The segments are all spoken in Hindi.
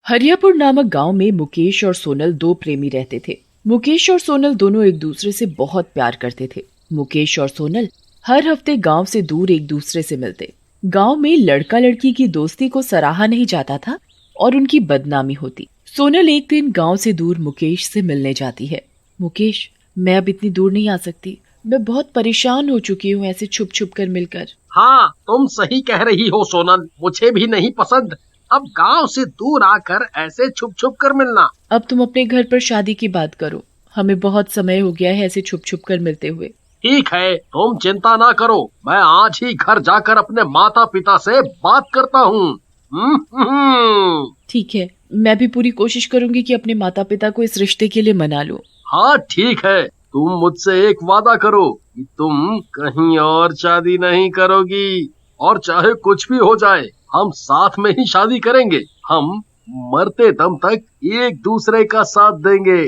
हरियापुर नामक गांव में मुकेश और सोनल दो प्रेमी रहते थे। मुकेश और सोनल दोनों एक दूसरे से बहुत प्यार करते थे। मुकेश और सोनल हर हफ्ते गांव से दूर एक दूसरे से मिलते। गांव में लड़का लड़की की दोस्ती को सराहा नहीं जाता था और उनकी बदनामी होती। सोनल एक दिन गांव से दूर मुकेश से मिलने जाती है। मुकेश, मैं अब इतनी दूर नहीं आ सकती। मैं बहुत परेशान हो चुकी हूँ ऐसे छुप छुप कर मिलकर। हाँ, तुम सही कह रही हो सोनल, मुझे भी नहीं पसंद अब गांव से दूर आकर ऐसे छुप छुप कर मिलना। अब तुम अपने घर पर शादी की बात करो। हमें बहुत समय हो गया है ऐसे छुप छुप कर मिलते हुए। ठीक है, तुम चिंता ना करो, मैं आज ही घर जाकर अपने माता पिता से बात करता हूँ। ठीक है, मैं भी पूरी कोशिश करूंगी कि अपने माता पिता को इस रिश्ते के लिए मना लूं। हाँ ठीक है, तुम मुझसे एक वादा करो कि तुम कहीं और शादी नहीं करोगी, और चाहे कुछ भी हो जाए हम साथ में ही शादी करेंगे। हम मरते दम तक एक दूसरे का साथ देंगे।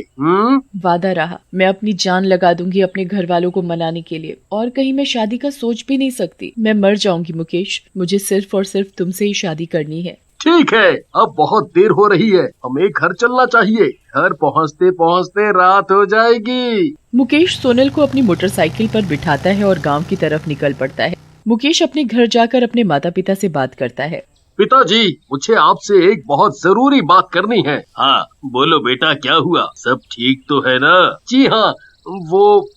वादा रहा। मैं अपनी जान लगा दूंगी अपने घर वालों को मनाने के लिए, और कहीं मैं शादी का सोच भी नहीं सकती। मैं मर जाऊंगी मुकेश, मुझे सिर्फ और सिर्फ तुमसे ही शादी करनी है। ठीक है, अब बहुत देर हो रही है, हमें घर चलना चाहिए। घर पहुँचते पहुँचते रात हो जाएगी। मुकेश सोनल को अपनी मोटरसाइकिल पर बिठाता है और गांव की तरफ निकल पड़ता है। मुकेश अपने घर जाकर अपने माता पिता से बात करता है। पिताजी, मुझे आपसे एक बहुत जरूरी बात करनी है। हाँ बोलो बेटा, क्या हुआ? सब ठीक तो है ना? जी हाँ, वो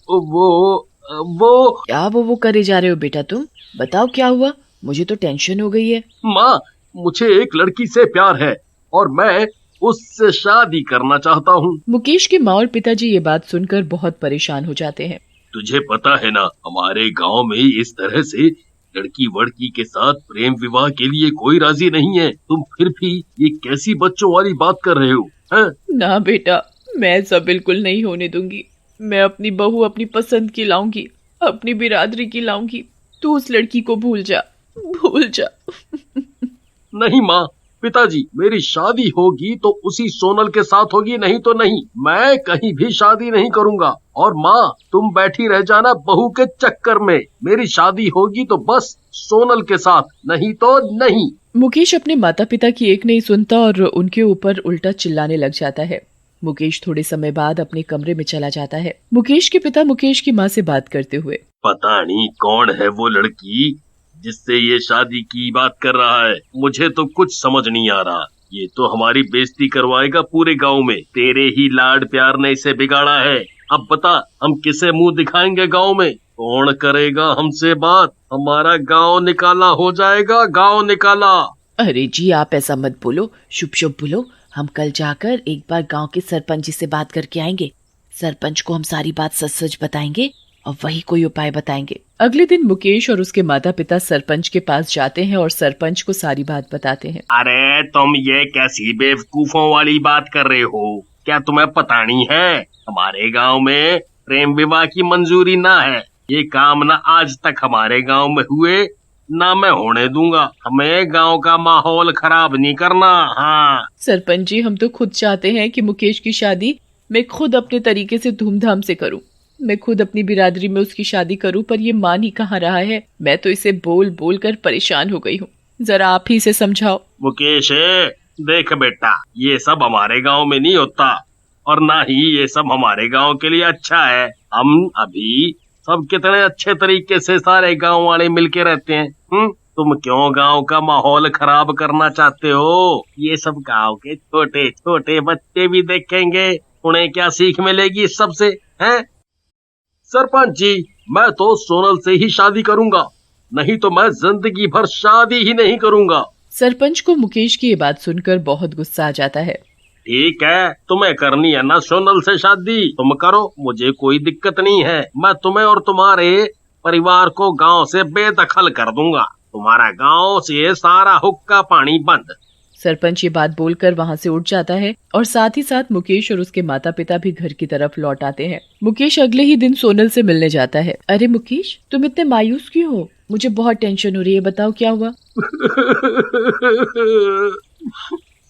क्या वो करे जा रहे हो बेटा तुम? बताओ क्या हुआ, मुझे तो टेंशन हो गई है। माँ, मुझे एक लड़की से प्यार है और मैं उससे शादी करना चाहता हूँ। मुकेश की माँ और पिताजी ये बात सुनकर बहुत परेशान हो जाते हैं। तुझे पता है ना, हमारे गांव में इस तरह से लड़की वड़की के साथ प्रेम विवाह के लिए कोई राजी नहीं है। तुम फिर भी ये कैसी बच्चों वाली बात कर रहे हो? हैं? ना बेटा, मैं ऐसा बिल्कुल नहीं होने दूंगी। मैं अपनी बहू अपनी पसंद की लाऊंगी, अपनी बिरादरी की लाऊंगी। तू उस लड़की को भूल जा, भूल जा। नहीं माँ, पिताजी, मेरी शादी होगी तो उसी सोनल के साथ होगी, नहीं तो नहीं। मैं कहीं भी शादी नहीं करूँगा। और माँ, तुम बैठी रह जाना बहू के चक्कर में। मेरी शादी होगी तो बस सोनल के साथ, नहीं तो नहीं। मुकेश अपने माता पिता की एक नहीं सुनता और उनके ऊपर उल्टा चिल्लाने लग जाता है। मुकेश थोड़े समय बाद अपने कमरे में चला जाता है। मुकेश के पिता मुकेश की माँ से बात करते हुए, पता नहीं कौन है वो लड़की जिससे ये शादी की बात कर रहा है। मुझे तो कुछ समझ नहीं आ रहा। ये तो हमारी बेइज्जती करवाएगा पूरे गांव में। तेरे ही लाड प्यार ने इसे बिगाड़ा है। अब बता, हम किसे मुंह दिखाएंगे गांव में? कौन करेगा हमसे बात? हमारा गांव निकाला हो जाएगा, गांव निकाला। अरे जी, आप ऐसा मत बोलो, शुभ शुभ बोलो। हम कल जाकर एक बार गांव के सरपंच जी से बात करके आएंगे। सरपंच को हम सारी बात सच सच बताएंगे और वही कोई उपाय बताएंगे। अगले दिन मुकेश और उसके माता पिता सरपंच के पास जाते हैं और सरपंच को सारी बात बताते हैं। अरे तुम ये कैसी बेवकूफों वाली बात कर रहे हो? क्या तुम्हें पता नहीं है हमारे गांव में प्रेम विवाह की मंजूरी ना है। ये काम ना आज तक हमारे गांव में हुए, ना मैं होने दूंगा। हमें गांव का माहौल खराब नहीं करना। हाँ सरपंच जी, हम तो खुद चाहते हैं कि मुकेश की शादी मैं खुद अपने तरीके से धूमधाम से करूं। मैं खुद अपनी बिरादरी में उसकी शादी करूं, पर ये मान ही कहाँ रहा है। मैं तो इसे बोल बोल कर परेशान हो गई हूँ। जरा आप ही इसे समझाओ। मुकेश, देख बेटा, ये सब हमारे गांव में नहीं होता और ना ही ये सब हमारे गांव के लिए अच्छा है। हम अभी सब कितने अच्छे तरीके से सारे गांव वाले मिलके रहते हैं। तुम क्यों गांव का माहौल खराब करना चाहते हो? ये सब गांव के छोटे छोटे बच्चे भी देखेंगे, उन्हें क्या सीख मिलेगी इस सब से? हैं? सरपंच जी, मैं तो सोनल से ही शादी करूंगा, नहीं तो मैं जिंदगी भर शादी ही नहीं करूंगा। सरपंच को मुकेश की ये बात सुनकर बहुत गुस्सा आ जाता है। ठीक है, तुम्हें करनी है ना सोनल से शादी, तुम करो, मुझे कोई दिक्कत नहीं है। मैं तुम्हें और तुम्हारे परिवार को गांव से बेदखल कर दूंगा। तुम्हारा गांव से सारा हुक्का पानी बंद। सरपंच ये बात बोलकर वहाँ से उठ जाता है और साथ ही साथ मुकेश और उसके माता पिता भी घर की तरफ लौट आते हैं। मुकेश अगले ही दिन सोनल से मिलने जाता है। अरे मुकेश, तुम इतने मायूस क्यों हो? मुझे बहुत टेंशन हो रही है, बताओ क्या हुआ?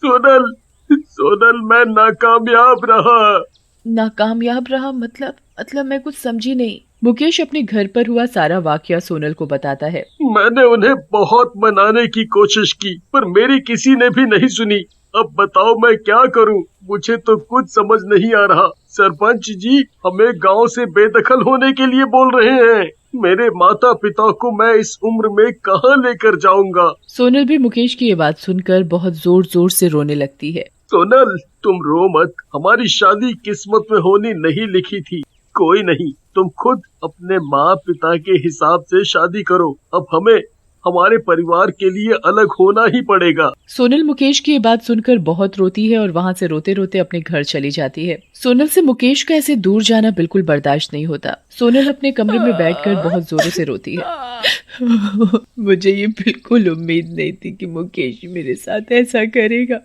सोनल, सोनल, मैं नाकामयाब रहा। नाकामयाब रहा मतलब मैं कुछ समझी नहीं। मुकेश अपने घर पर हुआ सारा वाकया सोनल को बताता है। मैंने उन्हें बहुत मनाने की कोशिश की, पर मेरी किसी ने भी नहीं सुनी। अब बताओ मैं क्या करूं? मुझे तो कुछ समझ नहीं आ रहा। सरपंच जी हमें गांव से बेदखल होने के लिए बोल रहे हैं। मेरे माता पिता को मैं इस उम्र में कहाँ लेकर जाऊंगा? सोनल भी मुकेश की ये बात सुनकर बहुत जोर जोर से रोने लगती है। सोनल तुम रो मत, हमारी शादी किस्मत में होनी नहीं लिखी थी। कोई नहीं, तुम खुद अपने माँ पिता के हिसाब से शादी करो। अब हमें हमारे परिवार के लिए अलग होना ही पड़ेगा। सोनल मुकेश की ये बात सुनकर बहुत रोती है और वहाँ से रोते रोते अपने घर चली जाती है। सोनल से मुकेश का ऐसे दूर जाना बिल्कुल बर्दाश्त नहीं होता। सोनल अपने कमरे में बैठकर बहुत जोरों से रोती है। मुझे ये बिल्कुल उम्मीद नहीं थी कि मुकेश मेरे साथ ऐसा करेगा।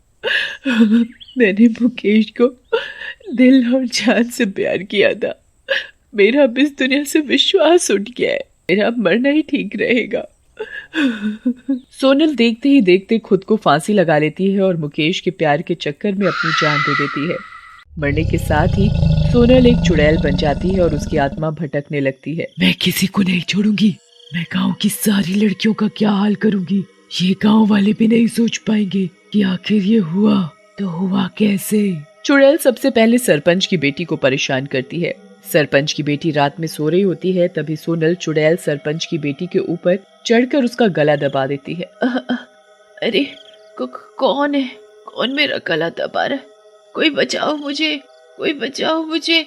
मैंने मुकेश को दिल और जान से प्यार किया था। मेरा अब इस दुनिया से विश्वास उठ गया है। मेरा मरना ही ठीक रहेगा। सोनल देखते ही देखते खुद को फांसी लगा लेती है और मुकेश के प्यार के चक्कर में अपनी जान दे देती है। मरने के साथ ही सोनल एक चुड़ैल बन जाती है और उसकी आत्मा भटकने लगती है। मैं किसी को नहीं छोड़ूंगी। मैं गांव की सारी लड़कियों का क्या हाल करूंगी। ये गांव वाले भी नहीं सोच पाएंगे कि आखिर ये हुआ तो हुआ कैसे। चुड़ैल सबसे पहले सरपंच की बेटी को परेशान करती है। सरपंच की बेटी रात में सो रही होती है, तभी सोनल चुड़ैल सरपंच की बेटी के ऊपर चढ़कर उसका गला दबा देती है। अरे कौन है? कौन मेरा गला दबा रहा है? कोई बचाओ मुझे, कोई बचाओ मुझे।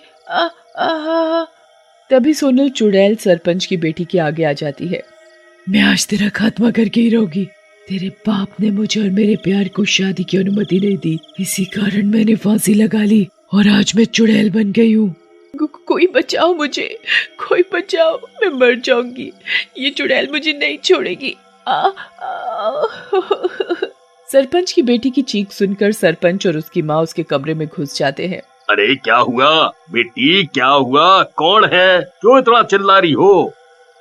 तभी सोनल चुड़ैल सरपंच की बेटी के आगे आ जाती है। मैं आज तेरा खात्मा करके ही रहूंगी। तेरे बाप ने मुझे और मेरे प्यार को शादी की अनुमति नहीं दी, इसी कारण मैंने फांसी लगा ली और आज मैं चुड़ैल बन गई हूँ। कोई बचाओ मुझे, कोई बचाओ, मैं मर जाऊंगी। ये चुड़ैल मुझे नहीं छोड़ेगी। सरपंच की बेटी की चीख सुनकर सरपंच और उसकी माँ उसके कमरे में घुस जाते हैं। अरे क्या हुआ बेटी, क्या हुआ? कौन है? क्यों इतना चिल्ला रही हो?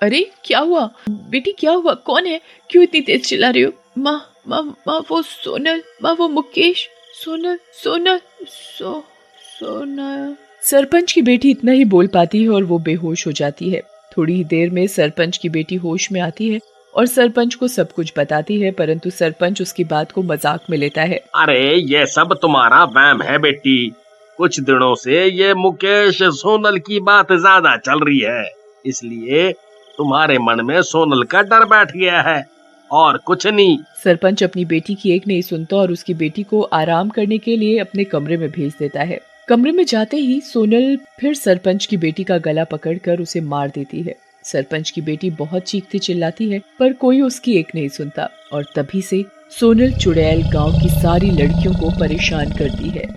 अरे क्या हुआ बेटी, क्या हुआ? कौन है? क्यों इतनी तेज चिल्ला रही हो? माँ वो सोनल, माँ वो मुकेश। सोनल सोनल सोनल। सरपंच की बेटी इतना ही बोल पाती है और वो बेहोश हो जाती है। थोड़ी ही देर में सरपंच की बेटी होश में आती है और सरपंच को सब कुछ बताती है, परंतु सरपंच उसकी बात को मजाक में लेता है। अरे ये सब तुम्हारा वहम है बेटी। कुछ दिनों से ये मुकेश सोनल की बात ज्यादा चल रही है, इसलिए तुम्हारे मन में सोनल का डर बैठ गया है और कुछ नहीं। सरपंच अपनी बेटी की एक नहीं सुनता और उसकी बेटी को आराम करने के लिए अपने कमरे में भेज देता है। कमरे में जाते ही सोनल फिर सरपंच की बेटी का गला पकड़कर उसे मार देती है। सरपंच की बेटी बहुत चीखती चिल्लाती है, पर कोई उसकी एक नहीं सुनता और तभी से सोनल चुड़ैल गांव की सारी लड़कियों को परेशान करती है।